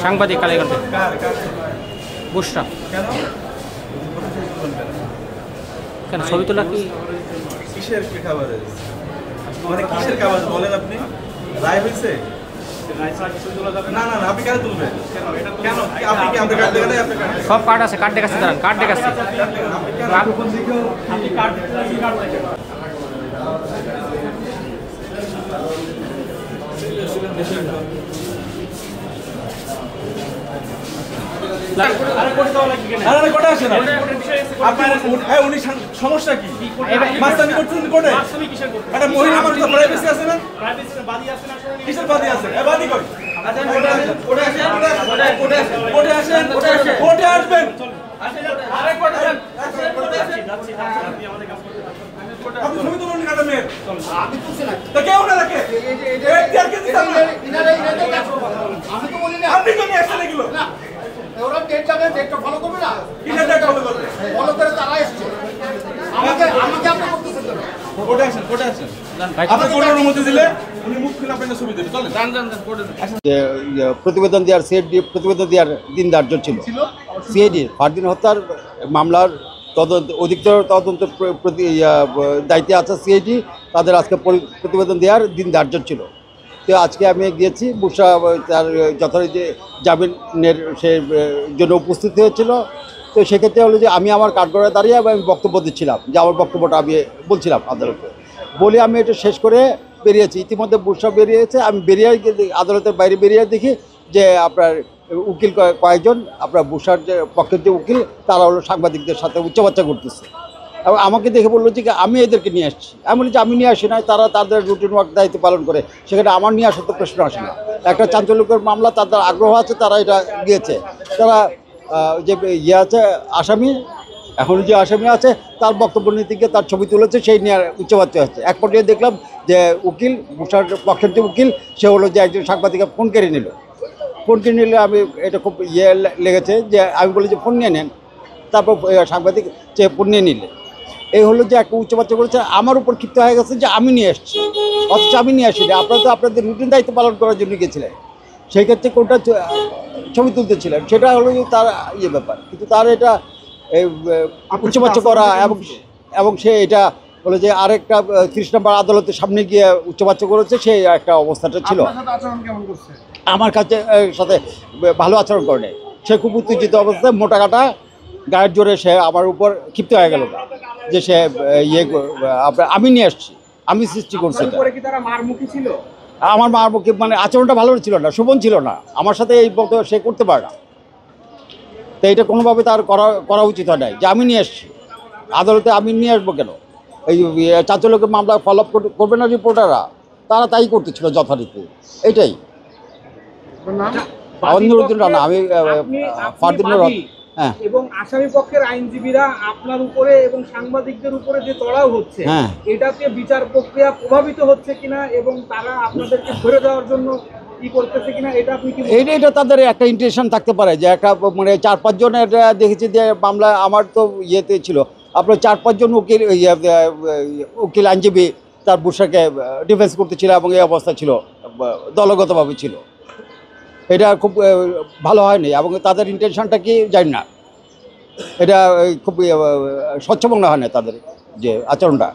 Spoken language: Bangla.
সাংবাদিক কালীগঞ্জে। বুশরা কেন ছবি তোলা কি কিসের খাবার মানে কিসের খাবার বলেন আপনি রায় হয়েছে না না আপনি কেন তুলবেন কেন আপনি কি আমাদের কার্ড দেখেন সব কার্ড আছে কার্ড দেখাচ্ছি দাঁড়ান কার্ড দেখাচ্ছি আপনি কার্ড দেখেন সমস্যা কি মাস্তানি করছেন কোর্টে একটা মহিলা মানুষ তো প্রাইভেসি আছে না কিসের বাদী আছে বাদী কই কোর্টে আসবেন আপনি ছবি তুলুন কাটা মেয়ের তো কেউ না রাখে আমি তো বলি না আপনি কোন অ্যাকশন এগুলো না ওরা ডেট যাবে ডেটটা ফলো করবে না কিনা ডেট ফলো করবে ফলো করে তারা আসছে আমাকে আপনি করতেছেন কোর্টে আসেন আপনি কোর্টের অনুমতি দিলে উনি মুখ খুলে আপনাকে ছবি দেবে চলেন যান কোর্টে প্রতিবেদন দেওয়ার সিআইডি প্রতিবেদন দেওয়ার দিন ধার্য ছিল সিআইডি ফারদিন হত্যার মামলার তদন্ত অধিকতর তদন্ত দায়িত্বে আছে সিআইডি তাদের আজকে প্রতিবেদন দেওয়ার দিন ধার্য ছিল। তো আজকে আমি গিয়েছি বুশরা তার যথারীতি জামিনের সে জন্য উপস্থিত হয়েছিল। তো সেক্ষেত্রে হলো যে আমি আমার কাঠগড়ায় দাঁড়িয়ে আমি বক্তব্য দিচ্ছিলাম যে আমার বক্তব্যটা আমি বলছিলাম আদালতে বলে আমি এটা শেষ করে বেরিয়েছি। ইতিমধ্যে বুশরা বেরিয়েছে আমি বেরিয়ে আদালতের বাইরে বেরিয়ে দেখি যে আপনার উকিল কয়েকজন আপনার বুশরার যে পক্ষের যে উকিল তারা হলো সাংবাদিকদের সাথে উচ্চবাচ্চা করতেছে এবং আমাকে দেখে বললো যে আমি এদেরকে নিয়ে আসছি এমন যে আমি নিয়ে আসি না তারা তাদের রুটিন ওয়ার্ক দায়িত্ব পালন করে সেখানে আমার নিয়ে আসার তো প্রশ্ন আসে না। একটা চাঞ্চল্যকর মামলা তাদের আগ্রহ আছে তারা এটা গিয়েছে তারা যে ইয়ে আছে আসামি এখন যে আসামি আছে তার বক্তব্য নিতে গিয়ে তার ছবি তুলেছে সেই নিয়ে উচ্চবাচ্চা হচ্ছে। এক পর্যায়ে দেখলাম যে উকিল বুশরার পক্ষের যে উকিল সে হলো যে একজন সাংবাদিককে ফোন কেড়ে নিল। ফোন কিনে নিলে আমি এটা খুব ইয়ে লেগেছে যে আমি বলি যে ফোন নিয়ে নেন তারপর সাংবাদিক যে ফোন নিয়ে নিলে এই হলো যে একটা উচ্চবাচ্চা করেছে আমার উপর ক্ষিপ্ত হয়ে গেছে যে আমি নিয়ে এসেছি অথচ আমি নিয়ে আসিনি আপনারা তো আপনাদের রুটিন দায়িত্ব পালন করার জন্য গেছিলেন সেই ক্ষেত্রে কোনটা ছবি তুলতেছিলেন সেটা হলো যে তার ইয়ে ব্যাপার কিন্তু তার এটা উচ্চবাচ্চা করা এবং সে এটা বলে যে আরেকটা 30 নম্বর আদালতের সামনে গিয়ে উচ্চবাচ্চা করেছে সেই একটা অবস্থাটা ছিল। আমার সাথে ভালো আচরণ করে সে খুব উত্তেজিত অবস্থায় মোটা কাটা গায়ের জোরে সে আমার উপর ক্ষিপ্ত হয়ে গেল যে সে ইয়ে আমি নিয়ে আসছি আমি সৃষ্টি করছি আমার মারমুখী মানে আচরণটা ভালো ছিল না শোভন ছিল না আমার সাথে এই বলতে সে করতে পারে না। তো এটা কোনোভাবে তার করা উচিত হয় নাই যে আমি নিয়ে আসছি আদালতে আমি নিয়ে আসবো কেন এই চাঞ্চল্যকর মামলা ফলো আপ করবে না রিপোর্টাররা তারা তাই করতেছিল যথারীতি এটাই অনিরুদ্দিন রানা আমি ফারদিন হ্যাঁ এবং আসামি পক্ষের আইনজীবীরা আপনার উপরে এবং সাংবাদিকদের উপরে যে চড়াও হচ্ছে এটাতে বিচার প্রক্রিয়া প্রভাবিত হচ্ছে কিনা এবং তারা আপনাদেরকে ধরে দেওয়ার জন্য কি করতেছে কিনা এটা আপনি কি এটা তাদের একটা ইন্টেনশন থাকতে পারে যে একটা মানে 4-5 জনের দেখেছি যে মামলা আমার তো ইয়েতে ছিল আপনার 4-5 জন উকিল আইনজীবী তার বুশরাকে ডিফেন্স করতেছিল এবং এই অবস্থা ছিল দলগতভাবে ছিল এটা খুব ভালো হয়নি এবং তাদের ইন্টেনশনটা কি জানি না এটা খুব স্বচ্ছ মনে হয় না তাদের যে আচরণটা।